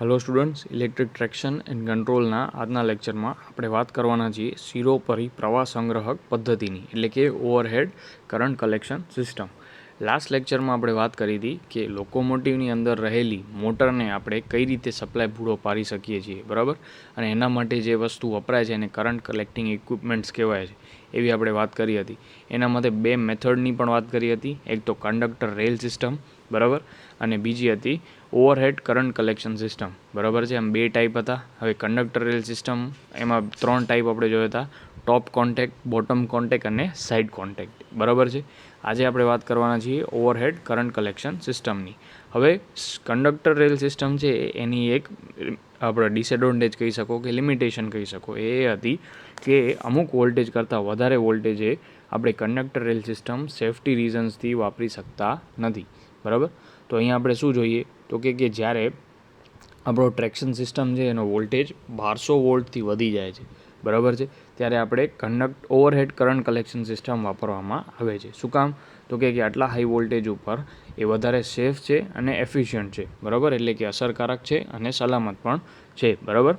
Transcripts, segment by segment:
Hello students, electric traction and कंट्रोलना આજના લેક્ચરમાં આપણે વાત કરવાના છીએ શિરોપરી પ્રવાહ સંગ્રહક પદ્ધતિની એટલે કે overhead current collection system. Last લેક્ચરમાં આપણે વાત કરી હતી કે લોકોમોટિવની અંદર રહેલી મોટરને આપણે કઈ રીતે સપ્લાય પૂરો પાડી શકીએ છીએ, બરાબર, અને એના માટે જે વસ્તુ વપરાય છે એને કરંટ કલેક્ટિંગ ઇક્વિપમેન્ટ્સ કહેવાય છે એવી આપણે વાત કરી હતી. એના માટે બે મેથડની પણ વાત કરી હતી, એક તો કંડક્ટર રેલ સિસ્ટમ, બરાબર, અને બીજી હતી ઓવરહેડ કરંટ કલેક્શન સિસ્ટમ, બરાબર છે. આમ બે ટાઈપ હતા. હવે કંડક્ટર રેલ સિસ્ટમ એમાં ત્રણ ટાઈપ આપણે જોયા હતા: ટોપ કોન્ટેક્ટ, બોટમ કોન્ટેક્ટ અને સાઇડ કોન્ટેક્ટ, બરાબર છે. આજે આપણે વાત કરવાના છીએ ઓવરહેડ કરંટ કલેક્શન સિસ્ટમની. હવે કંડક્ટર રેલ સિસ્ટમ છે એની એક આપણે ડિસએડવાન્ટેજ કહી શકો કે લિમિટેશન કહી શકો એ હતી કે અમુક વોલ્ટેજ કરતાં વધારે વોલ્ટેજે આપણે કંડક્ટર રેલ સિસ્ટમ સેફ્ટી રીઝન્સથી વાપરી શકતા નથી, બરાબર. તો અહીંયા આપણે શું જોઈએ તો કે જ્યારે આપણો ટ્રેક્શન સિસ્ટમ છે એનો વોલ્ટેજ 1200 વોલ્ટથી વધી જાય છે, બરાબર છે, ત્યારે આપણે ઓવરહેડ કરંટ કલેક્શન સિસ્ટમ વાપરવામાં આવે છે. શું કામ તો કે આટલા હાઈ વોલ્ટેજ ઉપર એ વધારે સેફ છે અને એફિશિયન્ટ છે, બરાબર, એટલે કે અસરકારક છે અને સલામત પણ છે, બરાબર.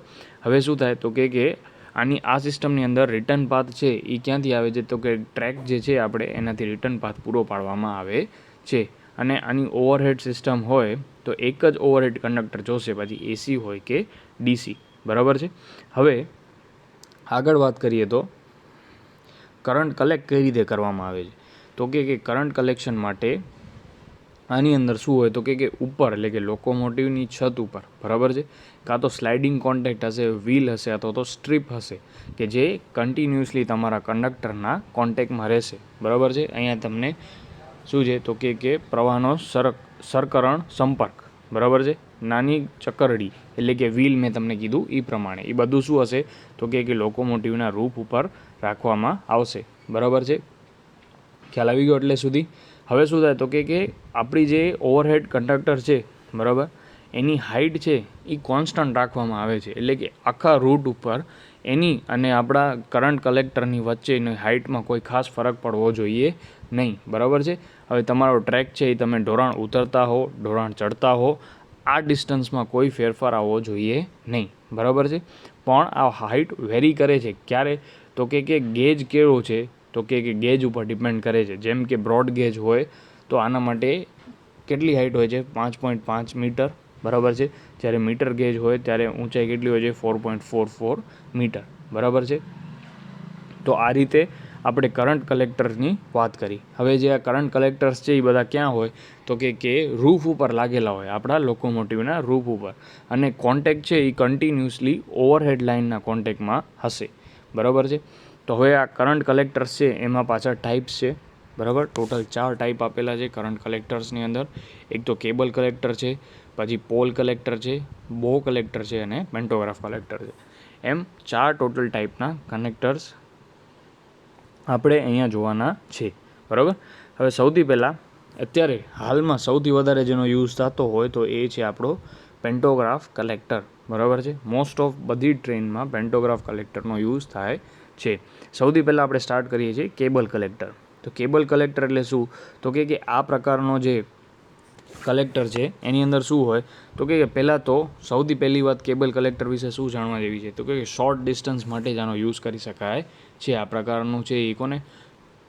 હવે શું થાય તો કે આ સિસ્ટમની અંદર રિટર્ન પાથ છે એ ક્યાંથી આવે છે તો કે ટ્રેક જે છે આપણે એનાથી રિટર્ન પાથ પૂરો પાડવામાં આવે છે. અને આની ઓવરહેડ સિસ્ટમ હોય તો એક જ ઓવરહેડ કંડક્ટર જોશે, પછી એસી હોય કે ડીસી, બરાબર છે. હવે આગળ વાત કરીએ તો કરંટ કલેક્ટ કઈ રીતે કરવામાં આવે છે તો કે કરંટ કલેક્શન માટે આની અંદર શું હોય તો કે ઉપર એટલે કે લોકોમોટિવની છત ઉપર, બરાબર છે, કાં તો સ્લાઇડિંગ કોન્ટેક્ટ હશે, વ્હીલ હશે અથવા તો સ્ટ્રીપ હશે કે જે કન્ટિન્યુઅસલી તમારા કંડક્ટરના કોન્ટેક્ટમાં રહેશે, બરાબર છે. અહીંયા તમને શું છે તો કે પ્રવાહનો સરકરણ સંપર્ક, બરાબર છે, નાની ચક્કરડી એટલે કે વ્હીલ મેં તમને કીધું એ પ્રમાણે એ બધું શું હશે તો કે લોકોમોટિવના રૂફ ઉપર રાખવામાં આવશે, બરાબર છે. ખ્યાલ આવી ગયો એટલે સુધી. હવે શું થાય તો કે આપણી જે ઓવરહેડ કંડક્ટર છે, બરાબર, એની હાઇટ છે એ કોન્સ્ટન્ટ રાખવામાં આવે છે, એટલે કે આખા રૂટ ઉપર એની અને આપણા કરંટ કલેક્ટરની વચ્ચેની હાઇટમાં કોઈ ખાસ ફરક પડવો જોઈએ નહીં, બરાબર છે. હવે તમારો ટ્રેક છે એ તમે ઢોળાણ ઉતરતા હો, ઢોળાણ ચડતા હો, આ ડિસ્ટન્સમાં કોઈ ફેરફાર આવવો જોઈએ નહીં, બરાબર છે. પણ આ હાઇટ વેરી કરે છે ક્યારે તો કે ગેજ કેવો છે તો કે ગેજ ઉપર ડિપેન્ડ કરે છે. જેમ કે બ્રોડ ગેજ હોય તો આના માટે કેટલી હાઇટ હોય છે 5.5 મીટર, બરાબર છે. જ્યારે મીટર ગેજ હોય ત્યારે ઊંચાઈ કેટલી હોય છે 4.44 મીટર, બરાબર છે. તો આ રીતે આપણે કરંટ કલેક્ટરની વાત કરી. હવે જે આ કરંટ કલેક્ટર્સ છે એ બધા ક્યાં હોય તો કે રૂફ ઉપર લાગેલા હોય, આપણા લોકોમોટિવના રૂફ ઉપર, અને કોન્ટેક્ટ છે એ કન્ટિન્યુઅસલી ઓવરહેડ લાઇનના કોન્ટેક્ટમાં હશે, બરાબર છે. તો હવે આ કરંટ કલેક્ટર્સ છે એમાં પાછળ ટાઈપ્સ છે, બરાબર. ટોટલ 4 ટાઈપ આપેલા છે કરંટ કલેક્ટર્સની અંદર. એક તો કેબલ કલેક્ટર છે, પછી પોલ કલેક્ટર છે, બો કલેક્ટર છે અને પેન્ટોગ્રાફ કલેક્ટર છે. એમ 4 ટોટલ ટાઈપના કનેક્ટર્સ આપણે અહીંયા જોવાના છે, બરાબર. હવે સૌથી પહેલાં અત્યારે હાલમાં સૌથી વધારે જેનો યુઝ થતો હોય તો એ છે આપણો પેન્ટોગ્રાફ કલેક્ટર, બરાબર છે. મોસ્ટ ઓફ બધી ટ્રેનમાં પેન્ટોગ્રાફ કલેક્ટરનો યુઝ થાય છે. સૌથી પહેલાં આપણે સ્ટાર્ટ કરીએ છીએ કેબલ કલેક્ટર. તો કેબલ કલેક્ટર એટલે શું તો કે આ પ્રકારનો જે કલેક્ટર છે એની અંદર શું હોય તો કે પહેલાં તો સૌથી પહેલી વાત કેબલ કલેક્ટર વિશે શું જાણવા જેવી છે તો કે શોર્ટ ડિસ્ટન્સ માટે જ આનો યુઝ કરી શકાય છે. આ પ્રકારનું છે એ કોને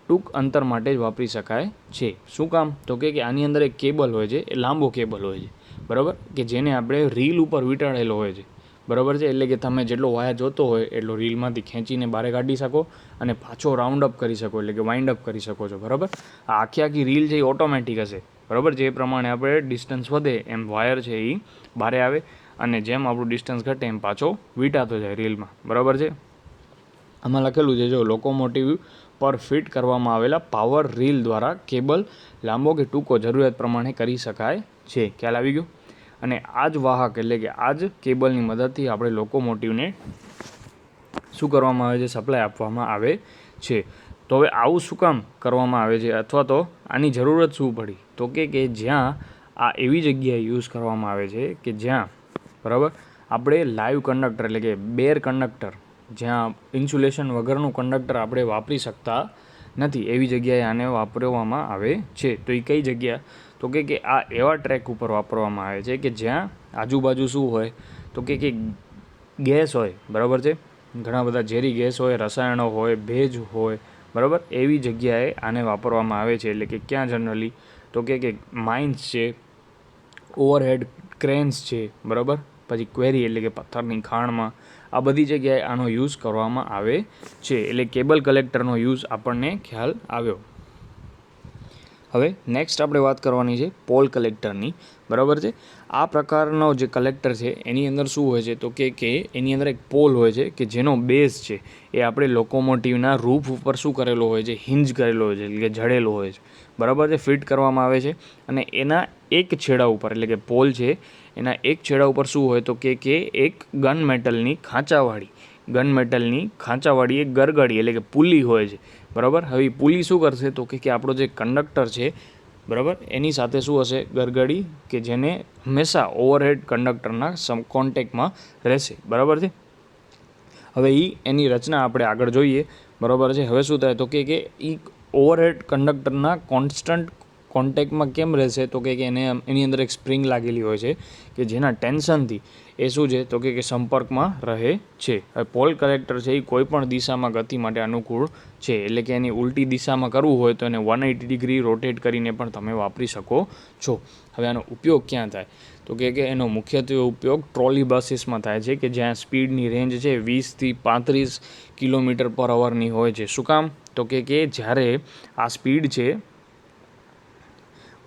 ટૂંક અંતર માટે જ વાપરી શકાય છે. શું કામ તો કે આની અંદર એક કેબલ હોય છે, એ લાંબો કેબલ હોય છે, બરાબર, કે જેને આપણે રીલ ઉપર વીંટાળેલો હોય છે, બરાબર છે. એટલે કે તમે જેટલો વાયર જોતો હોય એટલો રીલમાંથી ખેંચીને બહાર કાઢી શકો અને પાછો રાઉન્ડ અપ કરી શકો, એટલે કે વાઇન્ડ અપ કરી શકો છો, બરાબર. આ આખી રીલ છે એ ઓટોમેટિક હશે, બરાબર. જે પ્રમાણે આપણે ડિસ્ટન્સ વધે એમ વાયર છે એ બહાર આવે અને જેમ આપણું ડિસ્ટન્સ ઘટે એમ પાછો વીંટાતો જાય રીલમાં, બરાબર છે. આમાં લખેલું છે જો લોકોમોટિવ પર ફિટ કરવામાં આવેલા પાવર રીલ દ્વારા કેબલ લાંબો કે ટૂંકો જરૂરિયાત પ્રમાણે કરી શકાય છે. ખ્યાલ આવી ગયો. અને આ જ વાહક એટલે કે આ જ કેબલની મદદથી આપણે લોકોમોટિવને શું કરવામાં આવે છે સપ્લાય આપવામાં આવે છે. તો હવે આવું શું કામ કરવામાં આવે છે અથવા તો આની જરૂરત શું પડી તો કે જ્યાં આ એવી જગ્યાએ યુઝ કરવામાં આવે છે કે જ્યાં, બરાબર, આપણે લાઈવ કંડક્ટર એટલે કે બેર કંડક્ટર, જ્યાં ઇન્સ્યુલેશન વગરનું કંડક્ટર આપણે વાપરી શકતા નથી એવી જગ્યાએ આને વાપરવામાં આવે છે. તો એ કઈ જગ્યા તો કે આ એવા ટ્રેક ઉપર વાપરવામાં આવે છે કે જ્યાં આજુબાજુ શું હોય તો કે ગેસ હોય, બરાબર છે, ઘણા બધા ઝેરી ગેસ હોય, રસાયણો હોય, ભેજ હોય, બરાબર. એવી જગ્યાએ આને વાપરવામાં આવે છે. એટલે કે ક્યાં જનરલી તો કે માઇન્સ છે, ઓવરહેડ ક્રેન્સ છે, બરાબર, પછી ક્વેરી એટલે કે પથ્થરની ખાણમાં, આ બધી જગ્યાએ આનો યુઝ કરવામાં આવે છે. એટલે કેબલ કલેક્ટરનો યુઝ આપણને ખ્યાલ આવ્યો. હવે નેક્સ્ટ આપણે વાત કરવાની છે પોલ કલેક્ટરની, બરાબર છે. આ પ્રકારનો જે કલેક્ટર છે એની અંદર શું હોય છે તો કે એની અંદર એક પોલ હોય છે કે જેનો બેઝ છે એ આપણે લોકોમોટિવના રૂફ ઉપર શું કરેલો હોય છે, હિંજ કરેલો હોય છે, એટલે કે જડેલો હોય છે, બરાબર છે, ફિટ કરવામાં આવે છે. અને એના એક છેડા ઉપર એટલે કે પોલ છે એના એક છેડા ઉપર શું હોય તો કે એક ગન મેટલની ખાંચાવાળી એક ગરગડી એટલે કે પુલી હોય છે, બરાબર. હવે પુલી શું કરશે તો કે આપણો જે કંડક્ટર છે, બરાબર, એની સાથે શું હશે, ગરગડી, કે જેને હંમેશા ઓવરહેડ કંડક્ટરના કોન્ટેક્ટમાં રહેશે, બરાબર છે. હવે એની રચના આપણે આગળ જોઈએ, બરાબર છે. હવે શું થાય તો કે એ ઓવરહેડ કંડક્ટરના કોન્સ્ટન્ટ કોન્ટેક્ટમાં કેમ રહેશે તો કે એની અંદર એક સ્પ્રિંગ લાગેલી હોય છે કે જેના ટેન્શનથી એ શું છે તો કે સંપર્કમાં રહે છે. હવે પોલ કલેક્ટર છે એ કોઈ પણ દિશામાં ગતિ માટે અનુકૂળ છે. એટલે કે એની ઉલટી દિશામાં કરવું હોય તો એને 180 ડિગ્રી રોટેટ કરીને પણ તમે વાપરી શકો છો. હવે આનો ઉપયોગ ક્યાં થાય તો કે એનો મુખ્યત્વે ઉપયોગ ટ્રોલી બસીસમાં થાય છે કે જ્યાં સ્પીડની રેન્જ છે 20થી 35 કિલોમીટર પર અવરની હોય છે. શું કામ તો કે જ્યારે આ સ્પીડ છે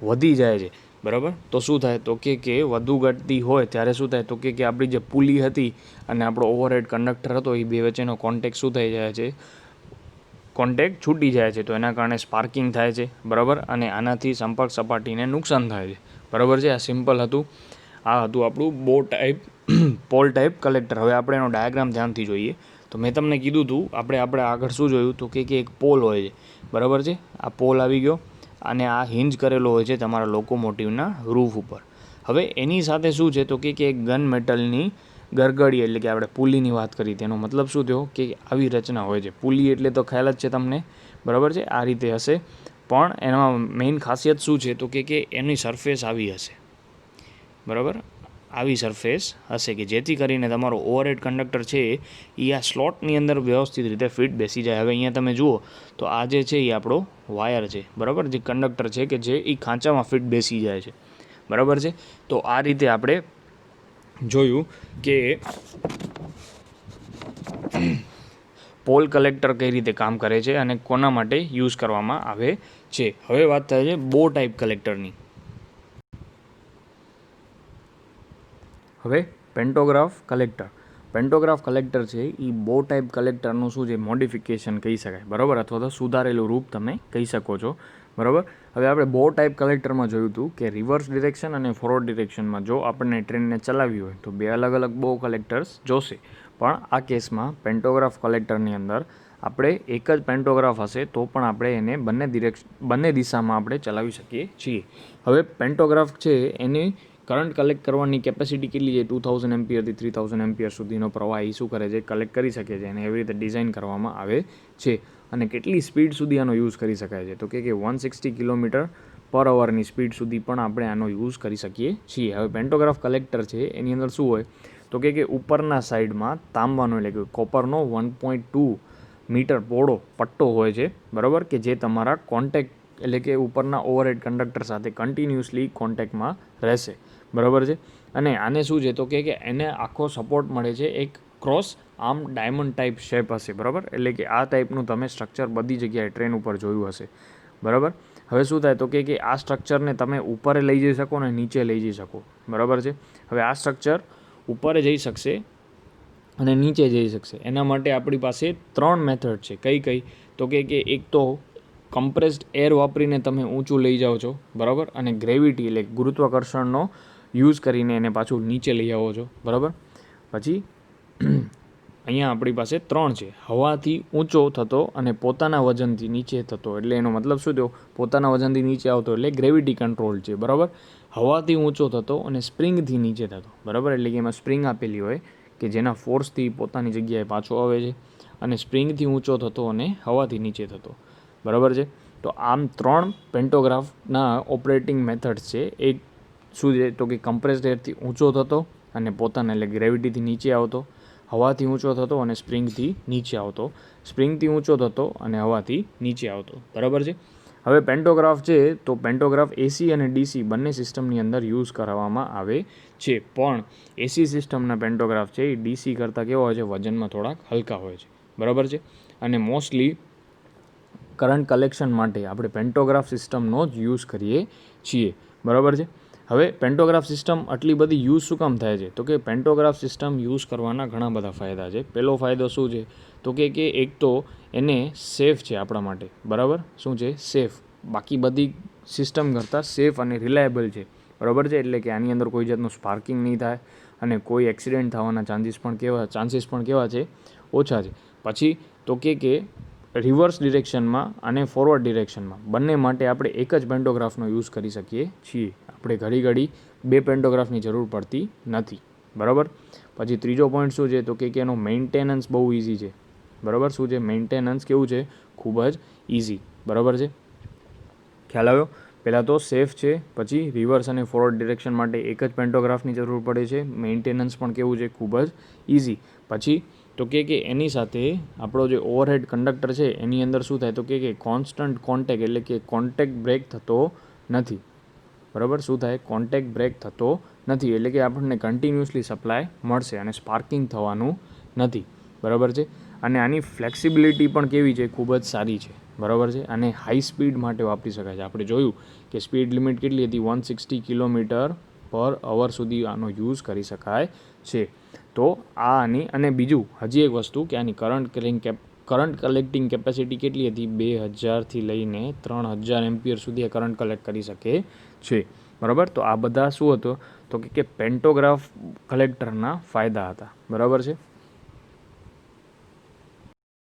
વધી જાય છે, બરાબર, તો શું થાય તો કે વધુ ઘટતી હોય ત્યારે શું થાય તો કે આપણી જે પુલી હતી અને આપણો ઓવરહેડ કંડક્ટર હતો એ બે વચ્ચેનો કોન્ટેક્ટ શું થઈ જાય છે, કોન્ટેક્ટ છૂટી જાય છે. તો એના કારણે સ્પાર્કિંગ થાય છે, બરાબર, અને આનાથી સંપર્ક સપાટીને નુકસાન થાય છે, બરાબર છે. આ સિમ્પલ હતું. આ હતું આપણું પોલ ટાઈપ કલેક્ટર. હવે આપણે એનો ડાયાગ્રામ ધ્યાનથી જોઈએ તો મેં તમને કીધું હતું આપણે આગળ શું જોયું તો કે એક પોલ હોય છે, બરાબર છે. આ પોલ આવી ગયો અને આ હિંજ કરેલો હોય છે તમારા લોકોમોટિવના રૂફ ઉપર. હવે એની સાથે શું છે તો કે એક ગન મેટલની ગરગડી એટલે કે આપણે પુલીની વાત કરી તેનો મતલબ શું થયો કે આવી રચના હોય છે. પુલી એટલે તો ખ્યાલ જ છે તમને, બરાબર છે, આ રીતે હશે. પણ એમાં મેઇન ખાસિયત શું છે તો કે એની સરફેસ આવી હશે, બરાબર, આવી સરફેસ હશે કે જેથી કરીને તમારો ઓવરહેડ કંડક્ટર છે એ આ સ્લોટની અંદર વ્યવસ્થિત રીતે ફિટ બેસી જાય. હવે અહીંયા તમે જુઓ તો આ જે છે એ આપણો વાયર છે, બરાબર, જે કંડક્ટર છે કે જે એ ખાંચામાં ફિટ બેસી જાય છે, બરાબર છે. તો આ રીતે આપણે જોયું કે પોલ કલેક્ટર કઈ રીતે કામ કરે છે અને કોના માટે યુઝ કરવામાં આવે છે. હવે વાત થાય છે બો ટાઈપ કલેક્ટરની. હવે પેન્ટોગ્રાફ કલેક્ટર છે એ બો ટાઈપ કલેક્ટરનું શું છે મોડિફિકેશન કહી શકાય, બરાબર, અથવા તો સુધારેલું રૂપ તમે કહી શકો છો, બરાબર. હવે આપણે બો ટાઈપ કલેક્ટરમાં જોયું હતું કે રિવર્સ ડિરેક્શન અને ફોરવર્ડ ડિરેક્શનમાં જો આપણને ટ્રેનને ચલાવવી હોય તો બે અલગ અલગ બો કલેક્ટર્સ જોશે. પણ આ કેસમાં પેન્ટોગ્રાફ કલેક્ટરની અંદર આપણે એક જ પેન્ટોગ્રાફ હશે તો પણ આપણે એને બંને દિશામાં આપણે ચલાવી શકીએ છીએ. હવે પેન્ટોગ્રાફ છે એની કરંટ કલેક્ટ કરવાની કેપેસિટી કેટલી છે 2000 એમ્પિયરથી 3000 એમ્પિયર સુધીનો પ્રવાહ એ શું કરે છે કલેક્ટ કરી શકે છે અને એવી રીતે ડિઝાઇન કરવામાં આવે છે. અને કેટલી સ્પીડ સુધી આનો યુઝ કરી શકાય છે તો કે 160 કિલોમીટર પર અવરની સ્પીડ સુધી પણ આપણે આનો યુઝ કરી શકીએ છીએ. હવે પેન્ટોગ્રાફ કલેક્ટર છે એની અંદર શું હોય તો કે ઉપરના સાઈડમાં તાંબાનો એટલે કે કોપરનો 1.2 મીટર પહોળો પટ્ટો હોય છે, બરાબર, કે જે તમારા કોન્ટેક્ટ એટલે કે ઉપરના ઓવરહેડ કંડક્ટર સાથે કન્ટિન્યુઅસલી કોન્ટેક્ટમાં રહેશે, બરાબર છે. અને આને શું છે તો કે એને આખો સપોર્ટ મળે છે એક cross arm diamond type shape હશે, બરાબર, એટલે કે આ ટાઈપનું તમે સ્ટ્રક્ચર બધી જગ્યાએ ટ્રેન ઉપર જોયું હશે, બરાબર. હવે શું થાય તો કે આ સ્ટ્રક્ચરને તમે ઉપરે લઈ જઈ શકો ને નીચે લઈ જઈ શકો, બરાબર છે. હવે આ સ્ટ્રક્ચર ઉપરે જઈ શકશે અને નીચે જઈ શકશે. એના માટે આપણી પાસે 3 મેથડ છે. કઈ તો કે એક તો કમ્પ્રેસ્ડ એર વાપરીને તમે ઊંચું લઈ જાઓ છો, બરાબર, અને ગ્રેવિટી એટલે ગુરુત્વાકર્ષણનો યુઝ કરીને એને પાછું નીચે લઈ આવો છો, બરાબર. પછી અહીંયા આપણી પાસે 3 છે. હવાથી ઊંચો થતો અને પોતાના વજનથી નીચે થતો. એટલે એનો મતલબ શું થયો પોતાના વજનથી નીચે આવતો એટલે ગ્રેવિટી કંટ્રોલ છે, બરાબર. હવાથી ઊંચો થતો અને સ્પ્રિંગથી નીચે થતો, બરાબર, એટલે કે એમાં સ્પ્રિંગ આપેલી હોય કે જેના ફોર્સથી પોતાની જગ્યાએ પાછો આવે છે. અને સ્પ્રિંગથી ઊંચો થતો અને હવાથી નીચે થતો, બરાબર છે. તો આમ 3 પેન્ટોગ્રાફના ઓપરેટિંગ મેથડ્સ છે. એક શું છે તો કે કમ્પ્રેસ્ડ એરથી ઊંચો થતો અને પોતાના એટલે ગ્રેવિટીથી નીચે આવતો, હવાથી ઊંચો થતો અને સ્પ્રિંગથી નીચે આવતો, સ્પ્રિંગથી ઊંચો થતો અને હવાથી નીચે આવતો. બરાબર છે. હવે પેન્ટોગ્રાફ છે તો પેન્ટોગ્રાફ એસી અને ડીસી બંને સિસ્ટમની અંદર યુઝ કરવામાં આવે છે, પણ એસી સિસ્ટમના પેન્ટોગ્રાફ છે એ ડીસી કરતાં કેવા હોય છે, વજનમાં થોડાક હલકા હોય છે. બરાબર છે. અને મોસ્ટલી કરંટ કલેક્શન માટે આપણે પેન્ટોગ્રાફ સિસ્ટમનો જ યુઝ કરીએ છીએ. બરાબર છે. હવે પેન્ટોગ્રાફ સિસ્ટમ આટલી બધી યુઝ શું કામ થાય છે તો કે પેન્ટોગ્રાફ સિસ્ટમ યુઝ કરવાના ઘણા બધા ફાયદા છે. પહેલો ફાયદો શું છે તો કે એક તો એને સેફ છે આપણા માટે. બરાબર, શું છે, સેફ. બાકી બધી સિસ્ટમ કરતાં સેફ અને રિલાયેબલ છે. બરાબર છે. એટલે કે આની અંદર કોઈ જાતનું સ્પાર્કિંગ નહીં થાય અને કોઈ એક્સિડન્ટ થવાના ચાન્સીસ પણ કેવા છે, ઓછા છે. પછી તો કે રિવર્સ ડિરેક્શનમાં અને ફોરવર્ડ ડિરેક્શનમાં બંને માટે આપણે એક જ પેન્ટોગ્રાફનો યુઝ કરી શકીએ છીએ. આપણે ઘડી બે પેન્ટોગ્રાફની જરૂર પડતી નથી. બરાબર. પછી ત્રીજો પોઈન્ટ શું છે તો કે એનો મેન્ટેનન્સ બહુ ઇઝી છે. બરાબર, શું છે, મેન્ટેનન્સ કેવું છે, ખૂબ જ ઇઝી. બરાબર છે, ખ્યાલ આવ્યો. પહેલાં તો સેફ છે, પછી રિવર્સ અને ફોરવર્ડ ડિરેક્શન માટે એક જ પેન્ટોગ્રાફની જરૂર પડે છે. મેન્ટેનન્સ પણ કેવું છે, ખૂબ જ ઇઝી. પછી તો કે એની સાથે આપણો જે ઓવરહેડ કંડક્ટર છે એની અંદર શું થાય તો કે કોન્સ્ટન્ટ કોન્ટેક્ટ એટલે કે કોન્ટેક્ટ બ્રેક થતો નથી. બરાબર, શું થાય, કોન્ટેક્ટ બ્રેક થતો નથી એટલે કે આપણને કન્ટિન્યુઅસલી સપ્લાય મળશે અને સ્પાર્કિંગ થવાનું નથી. બરાબર છે. અને આની ફ્લેક્સિબિલિટી પણ કેવી છે, ખૂબ જ સારી છે. બરાબર છે. અને હાઈ સ્પીડ માટે વાપરી શકાય છે. આપણે જોયું કે સ્પીડ લિમિટ કેટલી હતી, 160 km/h સુધી આનો યુઝ કરી શકાય છે. તો આ આની, અને બીજું હજી એક વસ્તુ કે આની કરંટ કલેક્ટિંગ કેપેસિટી કેટલી હતી, 2000થી લઈને 3000 એમ્પિયર સુધી આ કરંટ કલેક્ટ કરી શકે છે. બરાબર. તો આ બધા શું હતો તો કે પેન્ટોગ્રાફ કલેક્ટરના ફાયદા હતા. બરાબર છે.